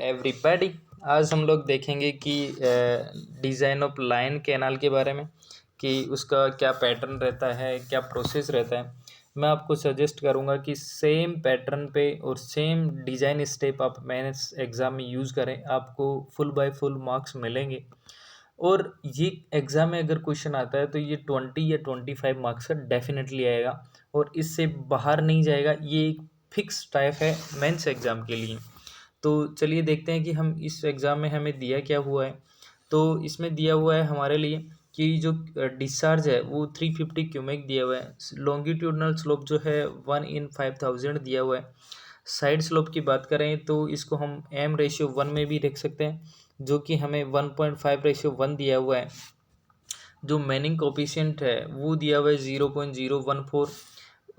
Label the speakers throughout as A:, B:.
A: Everybody. आज हम लोग देखेंगे कि डिज़ाइन ऑफ लाइन कैनाल के बारे में, कि उसका क्या पैटर्न रहता है, क्या प्रोसेस रहता है। मैं आपको सजेस्ट करूंगा कि सेम पैटर्न पे और सेम डिज़ाइन स्टेप आप मेंस एग्ज़ाम में यूज़ करें, आपको फुल बाय फुल मार्क्स मिलेंगे। और ये एग्ज़ाम में अगर क्वेश्चन आता है तो ये 20 या 25 मार्क्स का डेफिनेटली आएगा और इससे बाहर नहीं जाएगा। ये एक फिक्स टाइप है मेंस एग्ज़ाम के लिए। तो चलिए देखते हैं कि हम इस एग्ज़ाम में हमें दिया क्या हुआ है। तो इसमें दिया हुआ है हमारे लिए कि जो डिस्चार्ज है वो 350 क्यूमेक दिया हुआ है। लॉन्गिट्यूडनल स्लोप जो है 1/5000 दिया हुआ है। साइड स्लोप की बात करें तो इसको हम m/1 में भी देख सकते हैं, जो कि हमें 1.5/1 दिया हुआ है। जो मैनिंग कोफिशिएंट है वो दिया हुआ है 0.014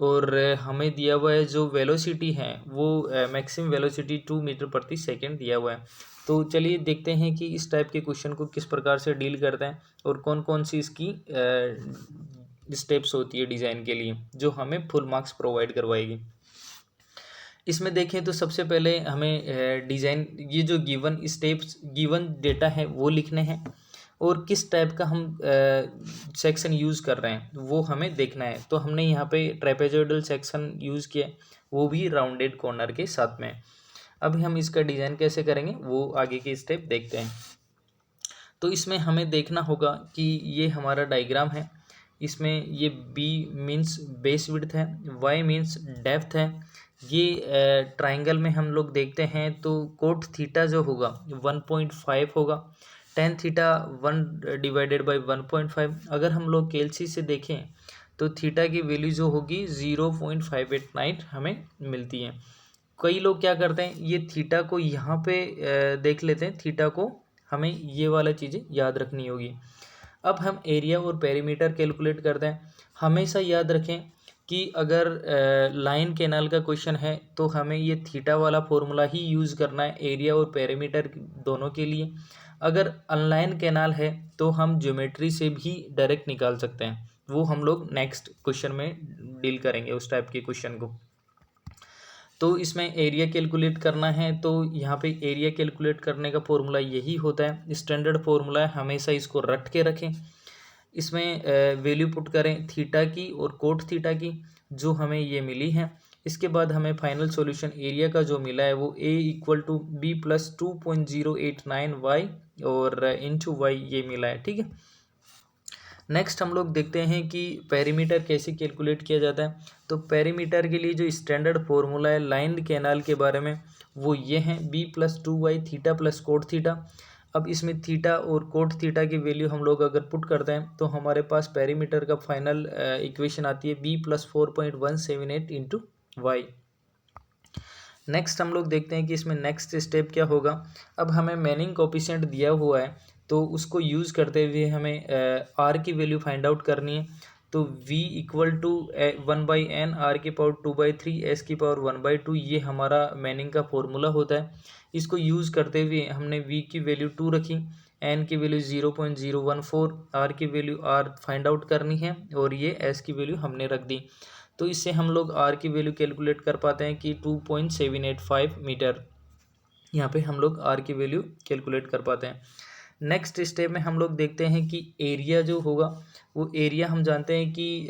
A: और हमें दिया हुआ है जो वेलोसिटी है वो मैक्सिमम वेलोसिटी 2 मीटर प्रति सेकंड दिया हुआ है। तो चलिए देखते हैं कि इस टाइप के क्वेश्चन को किस प्रकार से डील करते हैं और कौन कौन सी इसकी स्टेप्स होती है डिज़ाइन के लिए, जो हमें फुल मार्क्स प्रोवाइड करवाएगी। इसमें देखें तो सबसे पहले हमें डिज़ाइन, ये जो गिवन स्टेप्स गिवन डेटा है वो लिखने हैं और किस टाइप का हम सेक्शन यूज़ कर रहे हैं वो हमें देखना है। तो हमने यहाँ पे ट्रेपेजॉइडल सेक्शन यूज़ किया, वो भी राउंडेड कॉर्नर के साथ में। अभी हम इसका डिज़ाइन कैसे करेंगे वो आगे के स्टेप देखते हैं। तो इसमें हमें देखना होगा कि ये हमारा डायग्राम है। इसमें ये बी मीन्स बेस विड्थ है, वाई मीन्स डेप्थ है। ये ट्राइंगल में हम लोग देखते हैं तो कोट थीटा जो होगा 1.5 होगा, टेन थीटा 1/1.5। अगर हम लोग कैलसी से देखें तो थीटा की वैल्यू जो होगी 0.589 हमें मिलती है। कई लोग क्या करते हैं, ये थीटा को यहाँ पे देख लेते हैं। थीटा को हमें ये वाला चीज़ें याद रखनी होगी। अब हम एरिया और पेरीमीटर कैलकुलेट करते हैं। हमेशा याद रखें कि अगर लाइन कैनाल का क्वेश्चन है तो हमें ये थीटा वाला फॉर्मूला ही यूज़ करना है एरिया और पेरीमीटर दोनों के लिए। अगर अनलाइन कैनाल है तो हम ज्योमेट्री से भी डायरेक्ट निकाल सकते हैं, वो हम लोग नेक्स्ट क्वेश्चन में डील करेंगे उस टाइप के क्वेश्चन को। तो इसमें एरिया कैलकुलेट करना है तो यहाँ पे एरिया कैलकुलेट करने का फॉर्मूला यही होता है, स्टैंडर्ड फॉर्मूला है, हमेशा इसको रट के रखें। इसमें वैल्यू पुट करें थीटा की और कोट थीटा की, जो हमें ये मिली है। इसके बाद हमें फाइनल सॉल्यूशन एरिया का जो मिला है वो a = b + 2.089y और इंटू वाई ये मिला है। ठीक है। नेक्स्ट हम लोग देखते हैं कि पेरीमीटर कैसे कैलकुलेट किया जाता है। तो पेरीमीटर के लिए जो स्टैंडर्ड फॉर्मूला है लाइन कैनाल के बारे में वो ये है b + 2y theta + cot theta. अब इसमें थीटा और कोट थीटा की वैल्यू हम लोग अगर पुट करते हैं तो हमारे पास पेरीमीटर का फाइनल इक्वेशन आती है b + 4.178 इंटू वाई। नेक्स्ट हम लोग देखते हैं कि इसमें नेक्स्ट स्टेप क्या होगा। अब हमें मैनिंग कोफिशिएंट दिया हुआ है तो उसको यूज़ करते हुए हमें आर की वैल्यू फाइंड आउट करनी है। तो v = 1/n r⁴ s⁴ 1/2 ये हमारा मैनिंग का फॉर्मूला होता है। इसको यूज़ करते हुए हमने v की वैल्यू 2 रखी, n की वैल्यू 0.014, r की वैल्यू r फाइंड आउट करनी है और ये s की वैल्यू हमने रख दी। तो इससे हम लोग r की वैल्यू कैलकुलेट कर पाते हैं कि 2.785 मीटर। यहाँ पे हम लोग r की वैल्यू कैलकुलेट कर पाते हैं। नेक्स्ट स्टेप में हम लोग देखते हैं कि एरिया जो होगा वो एरिया हम जानते हैं कि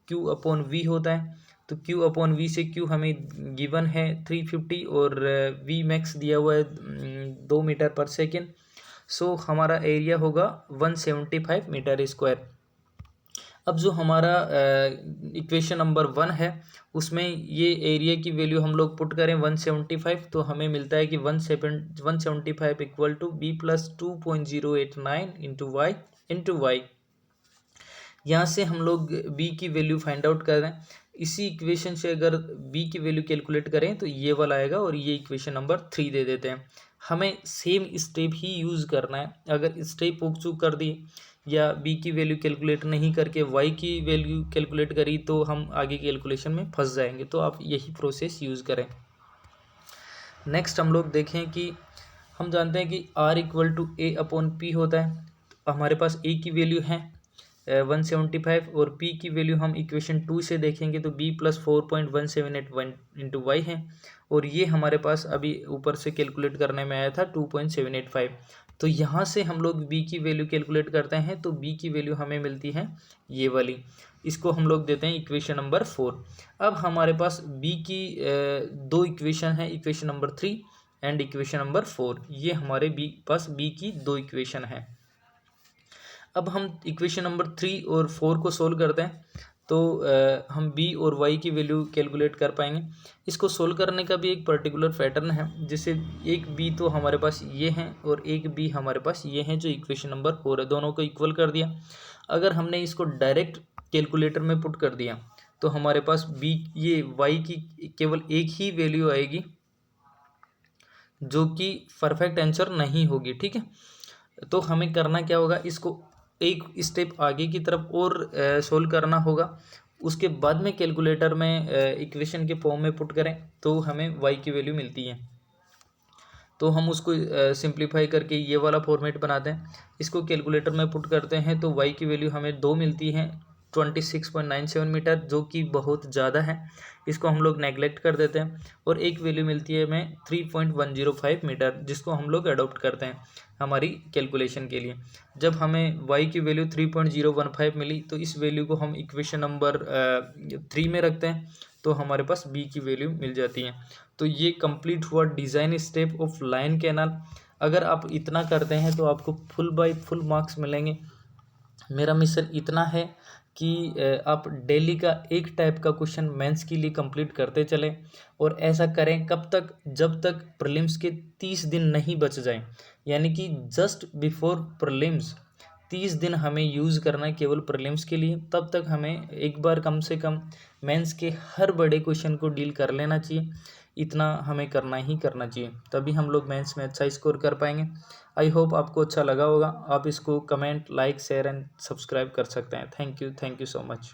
A: Q/V होता है। तो Q/V से Q हमें गिवन है 350 और V मैक्स दिया हुआ है 2 मीटर पर सेकेंड। सो हमारा एरिया होगा 175 मीटर स्क्वायर। अब जो हमारा इक्वेशन नंबर 1 है उसमें ये एरिया की वैल्यू हम लोग पुट करें 175 तो हमें मिलता है कि 175 = b + 2.089 इंटू वाई। यहाँ से हम लोग b की वैल्यू फाइंड आउट कर रहे हैं। इसी इक्वेशन से अगर b की वैल्यू कैलकुलेट करें तो ये वाला आएगा और ये इक्वेशन नंबर 3 दे देते हैं। हमें सेम स्टेप ही यूज़ करना है। अगर स्टेप चूक कर दी या b की वैल्यू कैलकुलेट नहीं करके y की वैल्यू कैलकुलेट करी तो हम आगे कैलकुलेशन में फंस जाएंगे। तो आप यही प्रोसेस यूज़ करें। नेक्स्ट हम लोग देखें कि हम जानते हैं कि r = a/p होता है। तो हमारे पास a की वैल्यू है 175 और p की वैल्यू हम इक्वेशन 2 से देखेंगे तो b + 4.178 इंटू वाई है और ये हमारे पास अभी ऊपर से कैलकुलेट करने में आया था 2.785। तो यहाँ से हम लोग b की वैल्यू कैलकुलेट करते हैं तो b की वैल्यू हमें मिलती है ये वाली, इसको हम लोग देते हैं इक्वेशन नंबर 4। अब हमारे पास b की दो इक्वेशन है, equation number 3 and equation number 4। ये हमारे पास b की दो इक्वेशन है। अब हम इक्वेशन नंबर 3 और 4 को सोल्व करते हैं तो हम b और y की वैल्यू कैलकुलेट कर पाएंगे। इसको सोल्व करने का भी एक पर्टिकुलर पैटर्न है, जैसे एक b तो हमारे पास ये है और एक b हमारे पास ये है जो इक्वेशन नंबर 4 है, दोनों को इक्वल कर दिया। अगर हमने इसको डायरेक्ट कैलकुलेटर में पुट कर दिया तो हमारे पास b ये y की केवल एक ही वैल्यू आएगी जो कि परफेक्ट आंसर नहीं होगी, ठीक है। तो हमें करना क्या होगा, इसको एक स्टेप आगे की तरफ और सोल्व करना होगा, उसके बाद में कैलकुलेटर में इक्वेशन के फॉर्म में पुट करें तो हमें y की वैल्यू मिलती है। तो हम उसको सिंप्लीफाई करके ये वाला फॉर्मेट बनाते हैं, इसको कैलकुलेटर में पुट करते हैं तो y की वैल्यू हमें 2 मिलती है 26.97 मीटर, जो कि बहुत ज़्यादा है, इसको हम लोग नेगलेक्ट कर देते हैं। और एक वैल्यू मिलती है हमें 3.105 मीटर, जिसको हम लोग अडोप्ट करते हैं हमारी कैलकुलेशन के लिए। जब हमें y की वैल्यू 3.015 मिली तो इस वैल्यू को हम इक्वेशन नंबर 3 में रखते हैं तो हमारे पास b की वैल्यू मिल जाती है। तो ये कंप्लीट हुआ design step of line canal. अगर आप इतना करते हैं तो आपको फुल बाय फुल मार्क्स मिलेंगे। मेरा मिशन इतना है कि आप डेली का एक टाइप का क्वेश्चन मेंस के लिए कंप्लीट करते चलें, और ऐसा करें कब तक, जब तक प्रीलिम्स के 30 दिन नहीं बच जाएं, यानी कि जस्ट बिफोर प्रीलिम्स 30 दिन हमें यूज़ करना है केवल प्रीलिम्स के लिए। तब तक हमें एक बार कम से कम मेंस के हर बड़े क्वेश्चन को डील कर लेना चाहिए, इतना हमें करना ही करना चाहिए, तभी हम लोग मेंस में अच्छा स्कोर कर पाएंगे। आई होप आपको अच्छा लगा होगा। आप इसको comment, like, share and subscribe कर सकते हैं। Thank you so much.